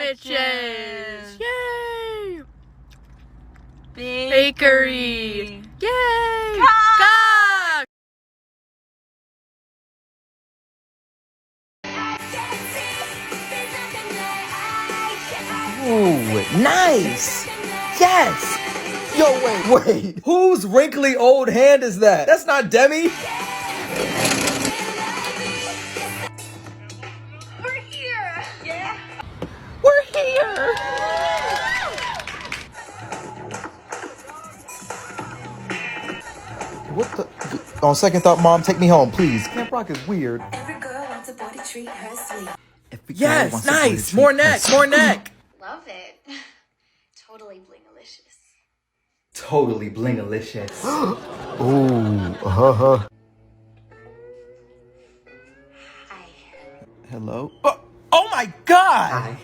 sandwiches! Yay! Bakery! Yay! Cock! Ooh, nice! Yes! Yo, wait. Whose wrinkly old hand is that? That's not Demi. We're here! Yeah? We're here! What the? On second thought, Mom, take me home, please. Camp Rock is weird. Every girl wants a boy to treat her sweet. Yes, nice! More neck, more neck! Love it. Totally blingalicious. Totally blingalicious. Ooh, Hi. Hello? Oh my god! Hi.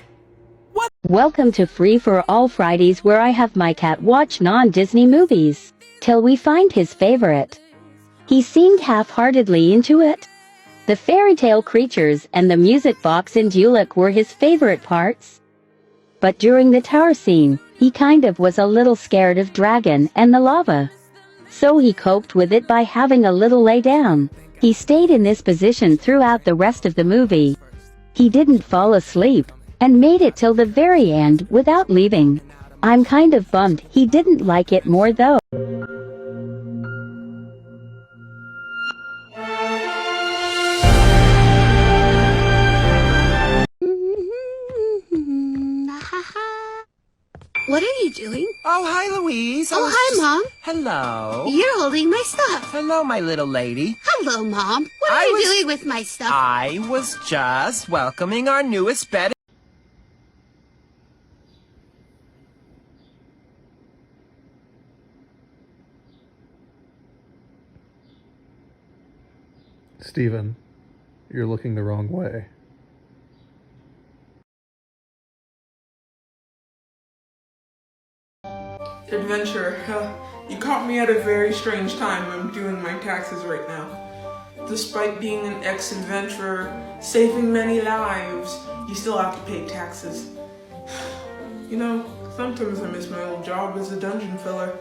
Welcome to Free for All Fridays, where I have my cat watch non-Disney movies till we find his favorite. He seemed half-heartedly into it. The fairy tale creatures and the music box in Dulick were his favorite parts. But during the tower scene, he kind of was a little scared of Dragon and the lava. So he coped with it by having a little lay down. He stayed in this position throughout the rest of the movie. He didn't fall asleep and made it till the very end without leaving. I'm kind of bummed he didn't like it more though. What are you doing? Oh, hi, Louise. Oh, hi, Mom. Hello. You're holding my stuff. Hello, my little lady. Hello, Mom. What are you doing with my stuff? I was just welcoming our newest bed. Steven, you're looking the wrong way. Adventure, you caught me at a very strange time. I'm doing my taxes right now. Despite being an ex-adventurer, saving many lives, you still have to pay taxes. You know, sometimes I miss my old job as a dungeon filler.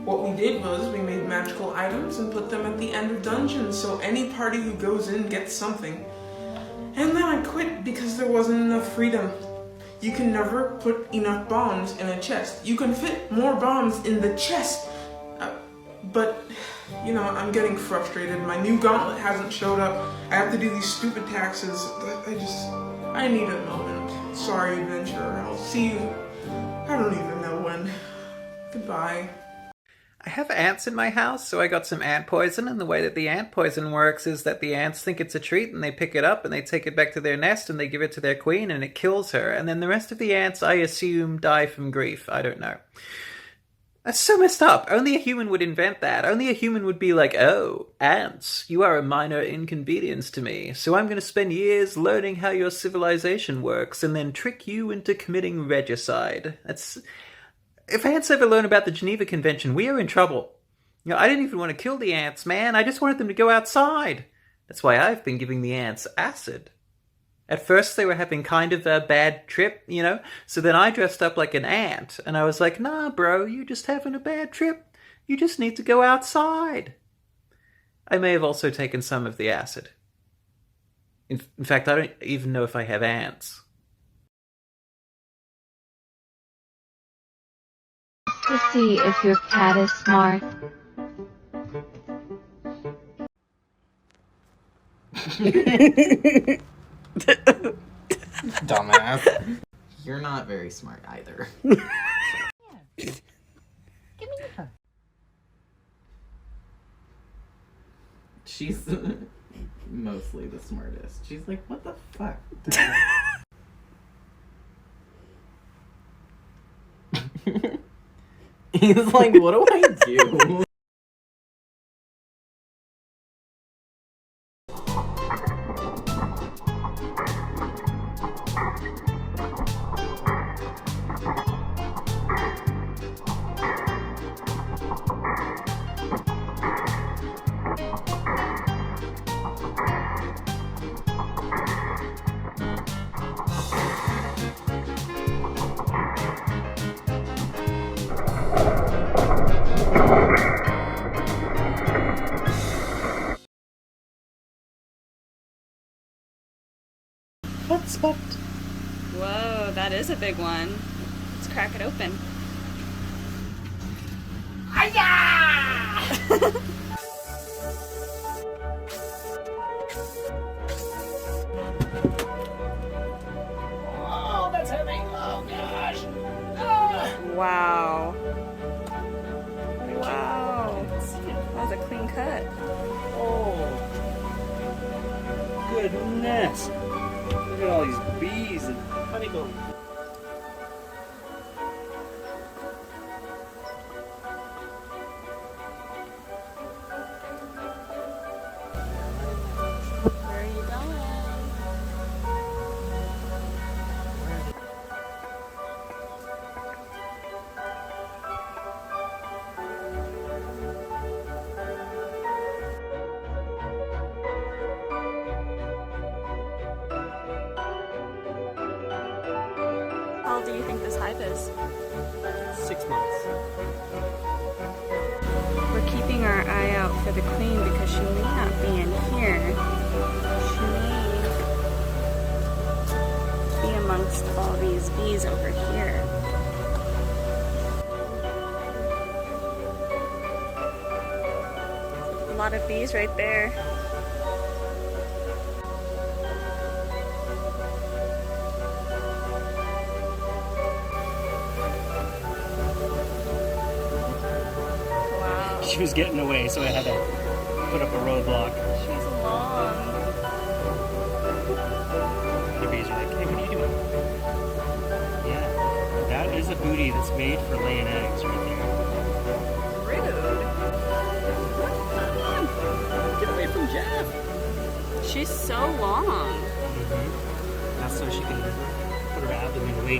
What we did was we made magical items and put them at the end of dungeons so any party who goes in gets something. And then I quit because there wasn't enough freedom. You can never put enough bombs in a chest. You can fit more bombs in the chest. But, you know, I'm getting frustrated. My new gauntlet hasn't showed up. I have to do these stupid taxes. I need a moment. Sorry, adventurer. I'll see you. I don't even know when. Goodbye. I have ants in my house, so I got some ant poison, and the way that the ant poison works is that the ants think it's a treat, and they pick it up, and they take it back to their nest, and they give it to their queen, and it kills her, and then the rest of the ants, I assume, die from grief. I don't know. That's so messed up. Only a human would invent that. Only a human would be like, oh, ants, you are a minor inconvenience to me, so I'm going to spend years learning how your civilization works, and then trick you into committing regicide. If ants ever learn about the Geneva Convention, we are in trouble. You know, I didn't even want to kill the ants, man. I just wanted them to go outside. That's why I've been giving the ants acid. At first, they were having kind of a bad trip, you know? So then I dressed up like an ant, and I was like, nah, bro, you're just having a bad trip. You just need to go outside. I may have also taken some of the acid. In fact, I don't even know if I have ants. To see if your cat is smart. Dumbass. You're not very smart either. Give me her. She's mostly the smartest. She's like, what the fuck? He's like, what do I do? Whoa, that is a big one. Let's crack it open. Oh, that's heavy. Oh gosh. Wow. Wow. That was a clean cut. Oh, goodness. Look at all these bees and honeycomb. Where are you going? How old do you think this hive is? 6 months. We're keeping our eye out for the queen because she may not be in here. She may be amongst all these bees over here. A lot of bees right there. Wow. She was getting away, so I had to put up a roadblock. She's long. The bees are like, hey, what are you doing? Yeah, that is a booty that's made for laying eggs right there. Rude. Get away from Jeff! She's so long. That's so she can put her abdomen way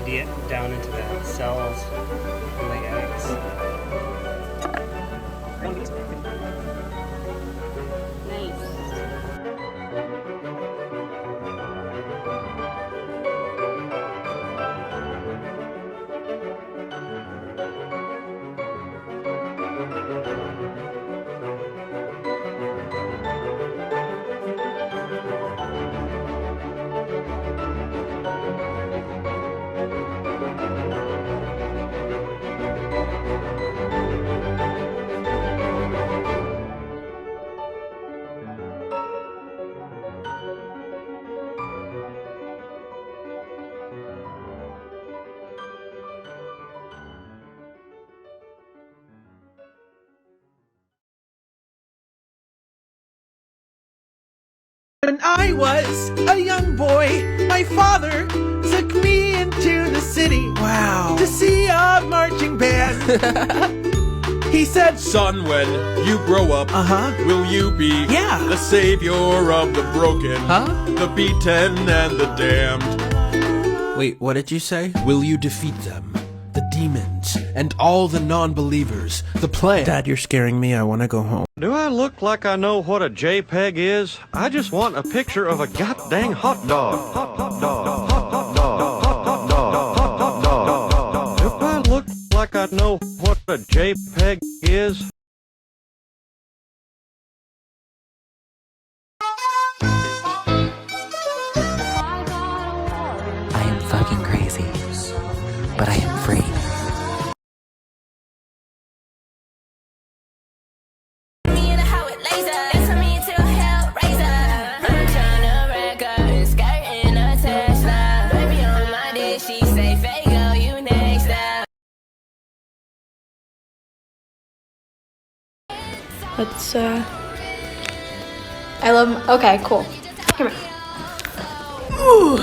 down into the cells and lay eggs. Nice. When I was a young boy, my father took me into the city. Wow. To see a marching band. He said, son, when you grow up, will you be the savior of the broken, the beaten, and the damned? Wait, what did you say? Will you defeat them? The demons and all the non-believers. The plan. Dad, you're scaring me. I want to go home. Do I look like I know what a JPEG is? I just want a picture of a goddamn hot dog. Hot dog. Hot dog. Hot dog. Hot dog. Do I look like I know what a JPEG is? I am fucking crazy, but I am free. Let's, I love, okay, cool. Come here. Ooh.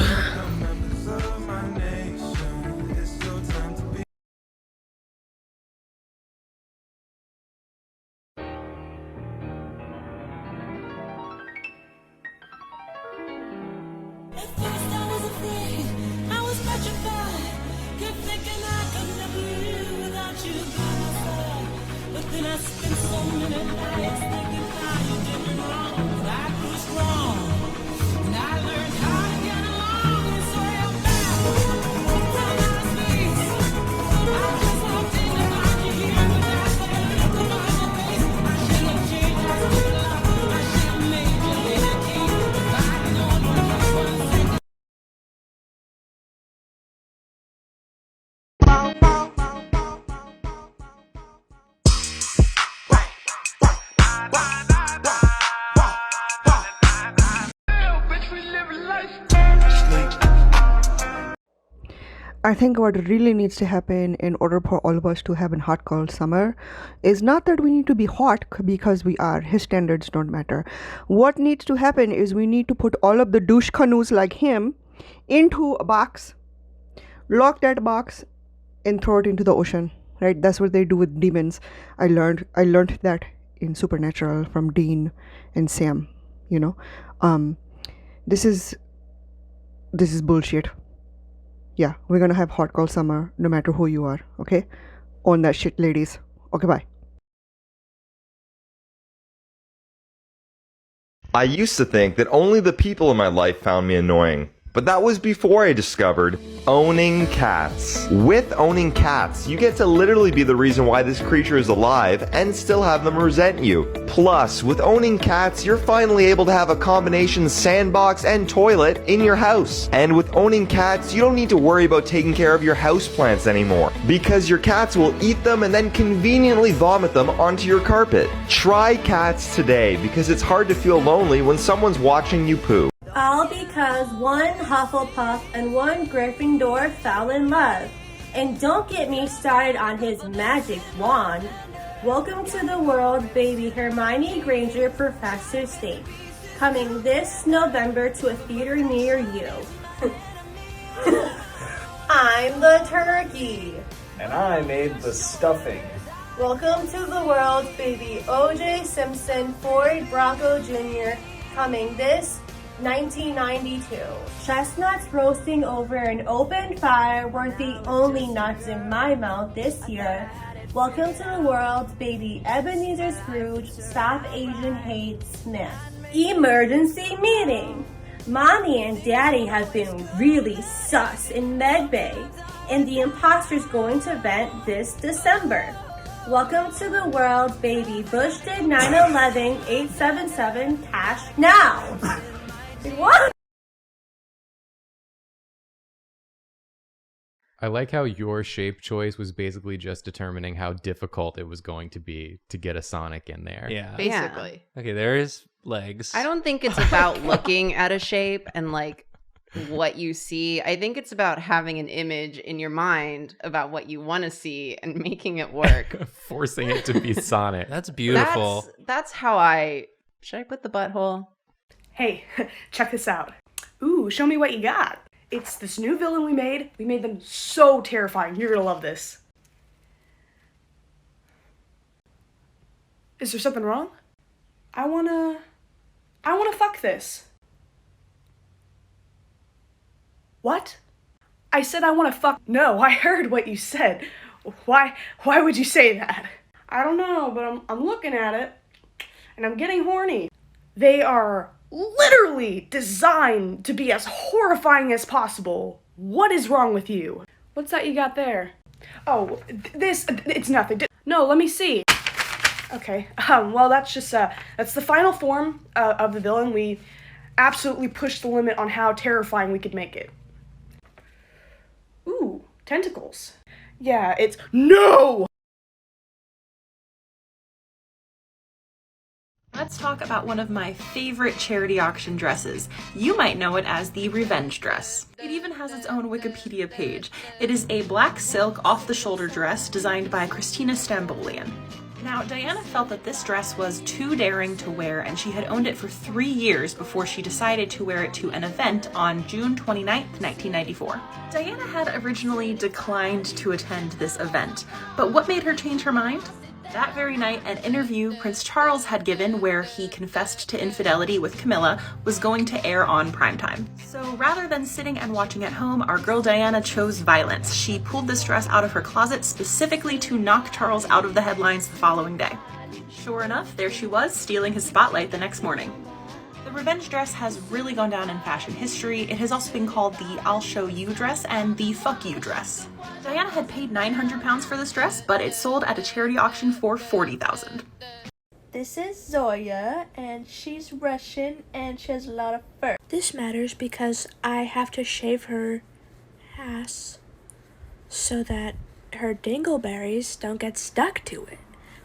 Then I spent so many nights thinking how you did me wrong. I grew strong. I think what really needs to happen in order for all of us to have a hot cold summer is not that we need to be hot because we are. His standards don't matter. What needs to happen is we need to put all of the douche canoes like him into a box, lock that box, and throw it into the ocean. Right? That's what they do with demons. I learned that in Supernatural from Dean and Sam. You know, this is bullshit. Yeah, we're gonna have hot cold summer no matter who you are, okay? Own that shit, ladies. Okay, bye. I used to think that only the people in my life found me annoying. But that was before I discovered owning cats. With owning cats, you get to literally be the reason why this creature is alive and still have them resent you. Plus, with owning cats, you're finally able to have a combination sandbox and toilet in your house. And with owning cats, you don't need to worry about taking care of your houseplants anymore, because your cats will eat them and then conveniently vomit them onto your carpet. Try cats today, because it's hard to feel lonely when someone's watching you poo. All because one Hufflepuff and one Gryffindor fell in love. And don't get me started on his magic wand. Welcome to the world, baby Hermione Granger, Professor Snape. Coming this November to a theater near you. I'm the turkey. And I made the stuffing. Welcome to the world, baby O.J. Simpson, Floyd Bronco Jr. Coming this 1992. Chestnuts roasting over an open fire were the only nuts in my mouth this year. Welcome to the world, baby Ebenezer Scrooge, Stop Asian Hate Smith. Emergency meeting. Mommy and Daddy have been really sus in Medbay, and the imposter's going to vent this December. Welcome to the world, baby Bush did 9/11 877 cash now. What? I like how your shape choice was basically just determining how difficult it was going to be to get a Sonic in there. Yeah. Basically. Okay, there is legs. I don't think it's about looking at a shape and like what you see. I think it's about having an image in your mind about what you want to see and making it work. Forcing it to be Sonic. That's beautiful. That's how I... Should I put the butthole? Hey, check this out. Ooh, show me what you got. It's this new villain we made. We made them so terrifying. You're gonna love this. Is there something wrong? I wanna fuck this. What? I said I wanna fuck. No, I heard what you said. Why would you say that? I don't know, but I'm looking at it and I'm getting horny. They are literally designed to be as horrifying as possible. What is wrong with you? What's that you got there? Oh, it's nothing. No, let me see. Okay, well that's just, that's the final form of the villain. We absolutely pushed the limit on how terrifying we could make it. Ooh, tentacles. Yeah, it's, no! Let's talk about one of my favorite charity auction dresses. You might know it as the Revenge dress. It even has its own Wikipedia page. It is a black silk off-the-shoulder dress designed by Christina Stambolian. Now, Diana felt that this dress was too daring to wear, and she had owned it for 3 years before she decided to wear it to an event on June 29th, 1994. Diana had originally declined to attend this event, but what made her change her mind? That very night, an interview Prince Charles had given where he confessed to infidelity with Camilla was going to air on primetime. So rather than sitting and watching at home, our girl Diana chose violence. She pulled this dress out of her closet specifically to knock Charles out of the headlines the following day. Sure enough, there she was, stealing his spotlight the next morning. The Revenge dress has really gone down in fashion history. It has also been called the I'll show you dress and the fuck you dress. Diana had paid £900 for this dress, but it sold at a charity auction for $40,000. This is Zoya, and she's Russian, and she has a lot of fur. This matters because I have to shave her ass so that her dingleberries don't get stuck to it.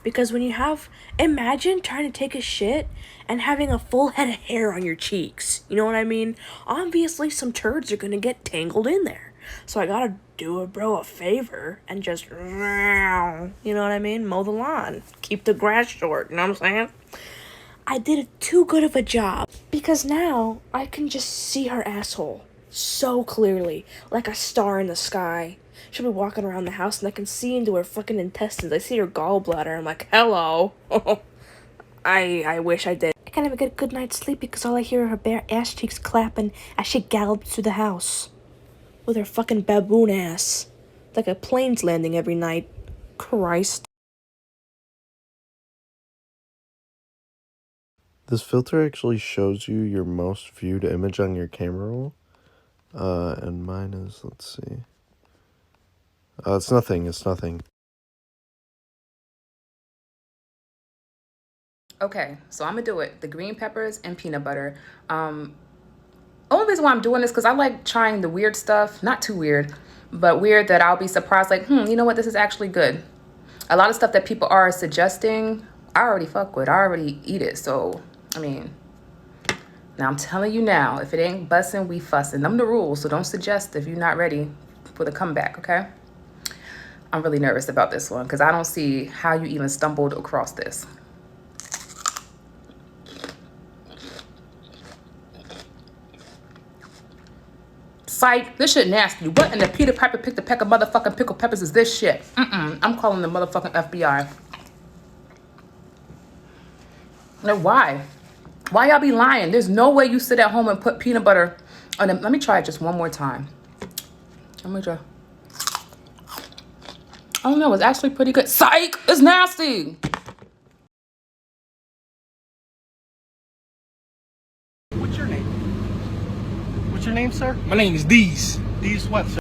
Because when you have, imagine trying to take a shit and having a full head of hair on your cheeks. You know what I mean? Obviously some turds are gonna get tangled in there. So I gotta do a bro a favor and just, you know what I mean? Mow the lawn. Keep the grass short, you know what I'm saying? I did too good of a job because now I can just see her asshole so clearly, like a star in the sky. She'll be walking around the house and I can see into her fucking intestines. I see her gallbladder. I'm like, hello. I wish I did. I can't even get a good night's sleep because all I hear are her bare ass cheeks clapping as she gallops through the house. With her fucking baboon ass. Like a plane's landing every night. Christ. This filter actually shows you your most viewed image on your camera roll. And mine is, let's see. It's nothing. Okay, so I'm gonna do it. The green peppers and peanut butter. Only reason why I'm doing this because I like trying the weird stuff. Not too weird, but weird that I'll be surprised like, you know what, this is actually good. A lot of stuff that people are suggesting, I already fuck with. I already eat it, so, I mean, now I'm telling you now, if it ain't bussin', we fussin'. Them the rules, so don't suggest if you're not ready for the comeback, okay? I'm really nervous about this one because I don't see how you even stumbled across this. Psych, this shit nasty. What in the Peter Piper picked a peck of motherfucking pickled peppers is this shit? I'm calling the motherfucking FBI. No, why? Why y'all be lying? There's no way you sit at home and put peanut butter on them. Let me try it just one more time. Let me try. Oh no, it's actually pretty good. Psych! It's nasty! What's your name? What's your name, sir? My name is Deez. Deez what, sir?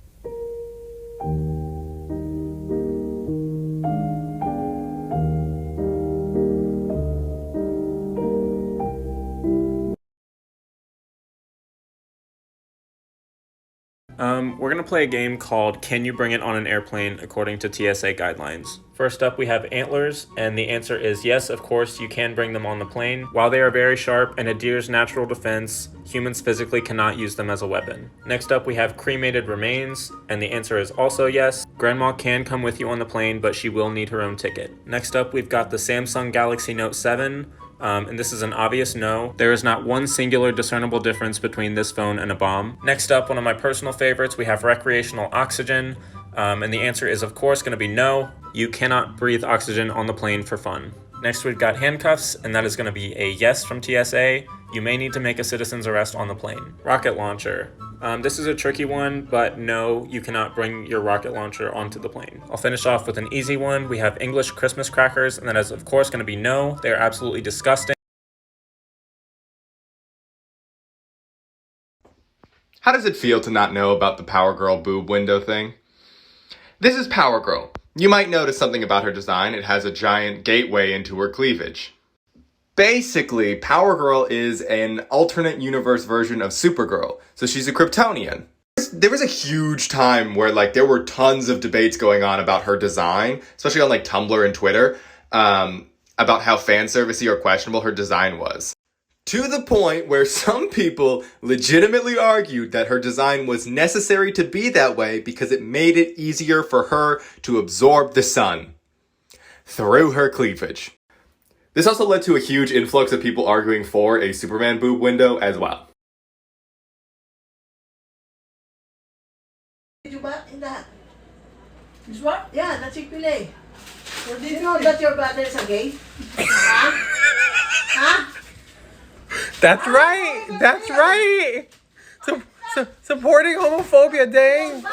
We're gonna play a game called Can You Bring It on an Airplane according to TSA guidelines. First up, we have antlers, and the answer is yes, of course, you can bring them on the plane. While they are very sharp and a deer's natural defense, humans physically cannot use them as a weapon. Next up, we have cremated remains, and the answer is also yes. Grandma can come with you on the plane, but she will need her own ticket. Next up, we've got the Samsung Galaxy Note 7. And this is an obvious no. There is not one singular discernible difference between this phone and a bomb. Next up, one of my personal favorites, we have recreational oxygen. And the answer is, of course, going to be no. You cannot breathe oxygen on the plane for fun. Next, we've got handcuffs, and that is going to be a yes from TSA. You may need to make a citizen's arrest on the plane. Rocket launcher. This is a tricky one, but no, you cannot bring your rocket launcher onto the plane. I'll finish off with an easy one. We have English Christmas crackers, and that is, of course, going to be no. They're absolutely disgusting. How does it feel to not know about the Power Girl boob window thing? This is Power Girl. You might notice something about her design. It has a giant gateway into her cleavage. Basically, Power Girl is an alternate universe version of Supergirl, so she's a Kryptonian. There was a huge time where there were tons of debates going on about her design, especially on Tumblr and Twitter, about how fan servicey or questionable her design was. To the point where some people legitimately argued that her design was necessary to be that way because it made it easier for her to absorb the sun through her cleavage. This also led to a huge influx of people arguing for a Superman boob window as well. Did you bat in that? This one? Yeah, that's Chick-fil-A. Well, did you know that your brothers are gay? Huh? Huh? That's right! That's right! Supporting homophobia, dang!